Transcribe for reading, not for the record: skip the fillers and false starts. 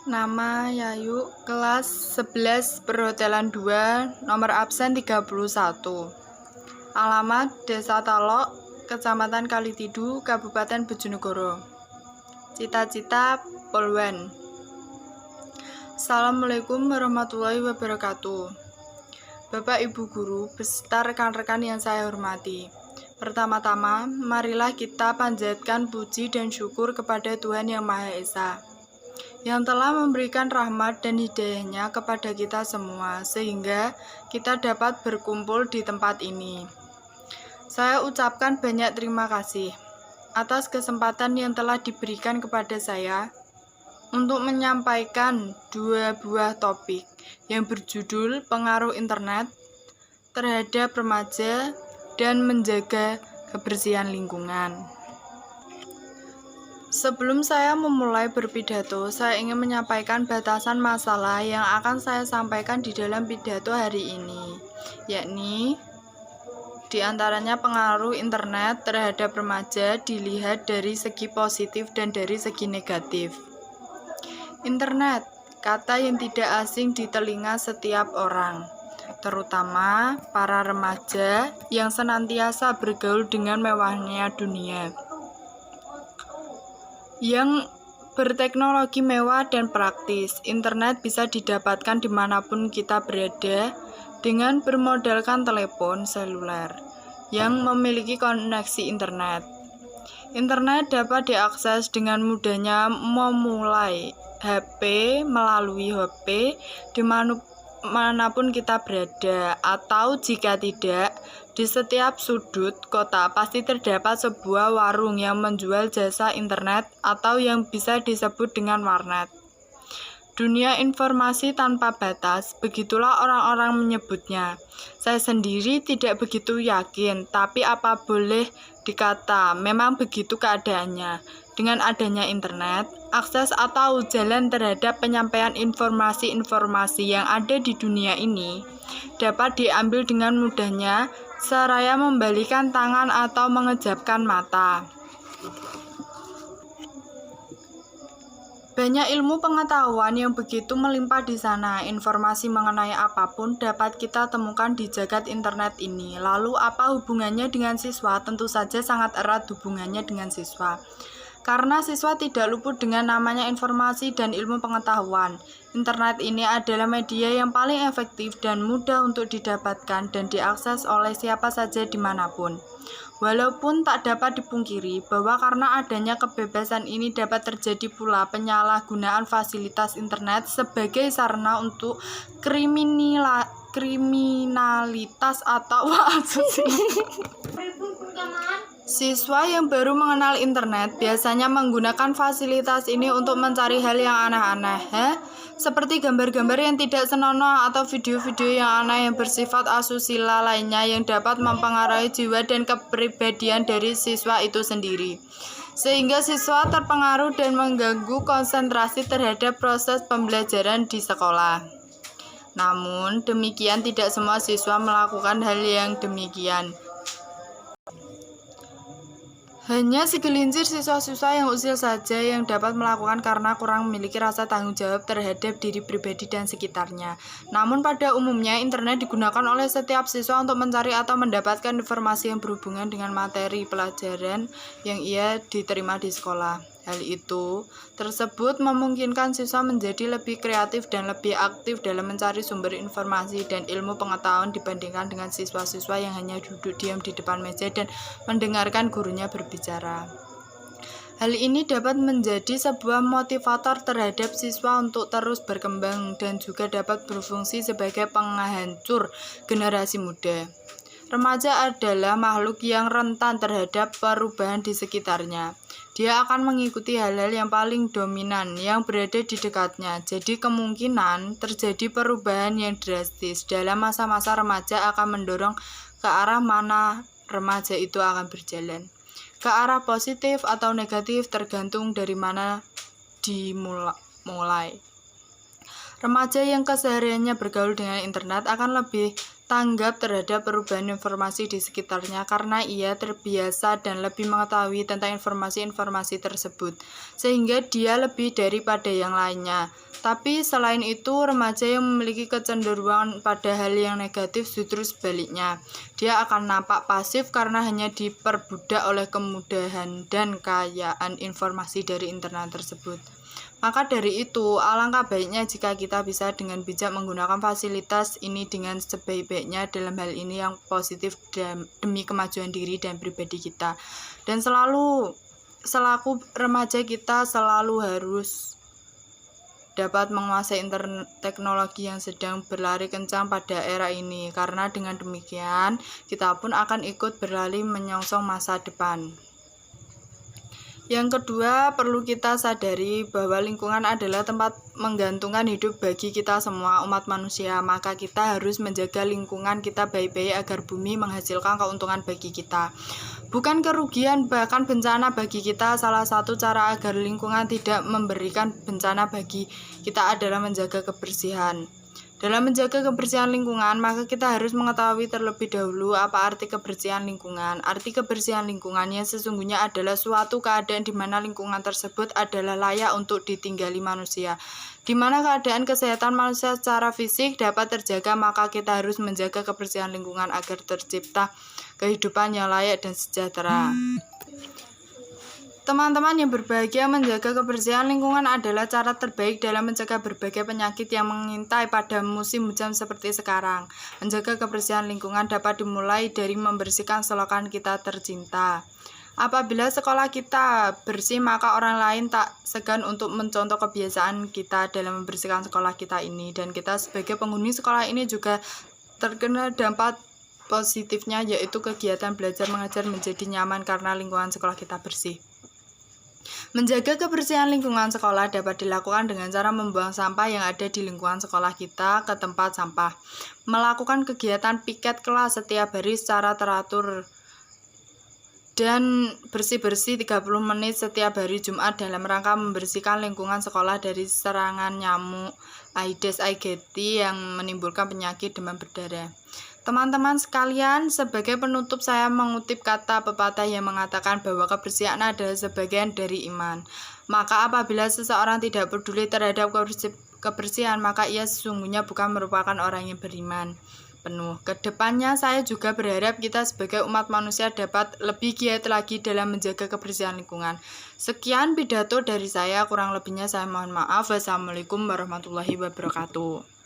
Nama Yayu, kelas 11 Perhotelan 2, nomor absen 31. Alamat Desa Talok, Kecamatan Kalitidu, Kabupaten Bojonegoro. Cita-cita Polwan. Assalamualaikum warahmatullahi wabarakatuh. Bapak Ibu Guru beserta rekan-rekan yang saya hormati. Pertama-tama, marilah kita panjatkan puji dan syukur kepada Tuhan Yang Maha Esa, yang telah memberikan rahmat dan hidayahnya kepada kita semua, sehingga kita dapat berkumpul di tempat ini. Saya ucapkan banyak terima kasih atas kesempatan yang telah diberikan kepada saya untuk menyampaikan dua buah topik yang berjudul pengaruh internet terhadap remaja dan menjaga kebersihan lingkungan. Sebelum saya memulai berpidato, saya ingin menyampaikan batasan masalah yang akan saya sampaikan di dalam pidato hari ini, yakni diantaranya pengaruh internet terhadap remaja dilihat dari segi positif dan dari segi negatif. Internet, kata yang tidak asing di telinga setiap orang, terutama para remaja yang senantiasa bergaul dengan mewahnya dunia, yang berteknologi mewah dan praktis. Internet bisa didapatkan dimanapun kita berada dengan bermodalkan telepon seluler yang memiliki koneksi internet. Internet dapat diakses dengan mudahnya memulai HP melalui HP dimanapun kita berada, atau jika tidak, di setiap sudut kota pasti terdapat sebuah warung yang menjual jasa internet atau yang bisa disebut dengan warnet. Dunia informasi tanpa batas, begitulah orang-orang menyebutnya. Saya sendiri tidak begitu yakin, tapi apa boleh dikata, memang begitu keadaannya. Dengan adanya internet, akses atau jalan terhadap penyampaian informasi-informasi yang ada di dunia ini dapat diambil dengan mudahnya, seraya membalikan tangan atau mengejapkan mata. Banyak ilmu pengetahuan yang begitu melimpah di sana. Informasi mengenai apapun dapat kita temukan di jagat internet ini. Lalu apa hubungannya dengan siswa? Tentu saja sangat erat hubungannya dengan siswa, karena siswa tidak luput dengan namanya informasi dan ilmu pengetahuan. Internet ini adalah media yang paling efektif dan mudah untuk didapatkan dan diakses oleh siapa saja dimanapun. Walaupun tak dapat dipungkiri bahwa karena adanya kebebasan ini dapat terjadi pula penyalahgunaan fasilitas internet sebagai sarana untuk kriminalitas atau Siswa yang baru mengenal internet biasanya menggunakan fasilitas ini untuk mencari hal yang aneh-aneh, seperti gambar-gambar yang tidak senonoh atau video-video yang aneh yang bersifat asusila lainnya yang dapat mempengaruhi jiwa dan kepribadian dari siswa itu sendiri, sehingga siswa terpengaruh dan mengganggu konsentrasi terhadap proses pembelajaran di sekolah. Namun demikian, tidak semua siswa melakukan hal yang demikian. Hanya segelintir siswa-siswa yang usil saja yang dapat melakukan karena kurang memiliki rasa tanggung jawab terhadap diri pribadi dan sekitarnya. Namun pada umumnya internet digunakan oleh setiap siswa untuk mencari atau mendapatkan informasi yang berhubungan dengan materi pelajaran yang ia diterima di sekolah. Hal itu tersebut memungkinkan siswa menjadi lebih kreatif dan lebih aktif dalam mencari sumber informasi dan ilmu pengetahuan dibandingkan dengan siswa-siswa yang hanya duduk diam di depan meja dan mendengarkan gurunya berbicara. Hal ini dapat menjadi sebuah motivator terhadap siswa untuk terus berkembang dan juga dapat berfungsi sebagai penghancur generasi muda. Remaja adalah makhluk yang rentan terhadap perubahan di sekitarnya. Dia akan mengikuti hal-hal yang paling dominan yang berada di dekatnya. Jadi kemungkinan terjadi perubahan yang drastis dalam masa-masa remaja akan mendorong ke arah mana remaja itu akan berjalan. Ke arah positif atau negatif tergantung dari mana dimulai. Remaja yang kesehariannya bergaul dengan internet akan lebih tanggap terhadap perubahan informasi di sekitarnya karena ia terbiasa dan lebih mengetahui tentang informasi-informasi tersebut, sehingga dia lebih daripada yang lainnya Tapi selain itu, remaja yang memiliki kecenderungan pada hal yang negatif justru sebaliknya. Dia akan nampak pasif karena hanya diperbudak oleh kemudahan dan kekayaan informasi dari internet tersebut. Maka dari itu, alangkah baiknya jika kita bisa dengan bijak menggunakan fasilitas ini dengan sebaik-baiknya dalam hal ini yang positif demi kemajuan diri dan pribadi kita. Dan selaku remaja kita selalu harus dapat menguasai teknologi yang sedang berlari kencang pada era ini, karena dengan demikian kita pun akan ikut berlari menyongsong masa depan. Yang kedua, perlu kita sadari bahwa lingkungan adalah tempat menggantungkan hidup bagi kita semua umat manusia, maka kita harus menjaga lingkungan kita baik-baik agar bumi menghasilkan keuntungan bagi kita, bukan kerugian bahkan bencana bagi kita. Salah satu cara agar lingkungan tidak memberikan bencana bagi kita adalah menjaga kebersihan. Dalam menjaga kebersihan lingkungan, maka kita harus mengetahui terlebih dahulu apa arti kebersihan lingkungan. Arti kebersihan lingkungan yang sesungguhnya adalah suatu keadaan di mana lingkungan tersebut adalah layak untuk ditinggali manusia. Di mana keadaan kesehatan manusia secara fisik dapat terjaga, maka kita harus menjaga kebersihan lingkungan agar tercipta kehidupan yang layak dan sejahtera. Teman-teman yang berbahagia, menjaga kebersihan lingkungan adalah cara terbaik dalam mencegah berbagai penyakit yang mengintai pada musim hujan seperti sekarang. Menjaga kebersihan lingkungan dapat dimulai dari membersihkan selokan kita tercinta. Apabila sekolah kita bersih, maka orang lain tak segan untuk mencontoh kebiasaan kita dalam membersihkan sekolah kita ini. Dan kita sebagai penghuni sekolah ini juga terkena dampak positifnya, yaitu kegiatan belajar mengajar menjadi nyaman karena lingkungan sekolah kita bersih. Menjaga kebersihan lingkungan sekolah dapat dilakukan dengan cara membuang sampah yang ada di lingkungan sekolah kita ke tempat sampah, melakukan kegiatan piket kelas setiap hari secara teratur, dan bersih-bersih 30 menit setiap hari Jumat dalam rangka membersihkan lingkungan sekolah dari serangan nyamuk Aedes aegypti yang menimbulkan penyakit demam berdarah. Teman-teman sekalian, sebagai penutup saya mengutip kata pepatah yang mengatakan bahwa kebersihan adalah sebagian dari iman. Maka apabila seseorang tidak peduli terhadap kebersihan, maka ia sesungguhnya bukan merupakan orang yang beriman penuh. Kedepannya saya juga berharap kita sebagai umat manusia dapat lebih giat lagi dalam menjaga kebersihan lingkungan. Sekian pidato dari saya, kurang lebihnya saya mohon maaf. Wassalamualaikum warahmatullahi wabarakatuh.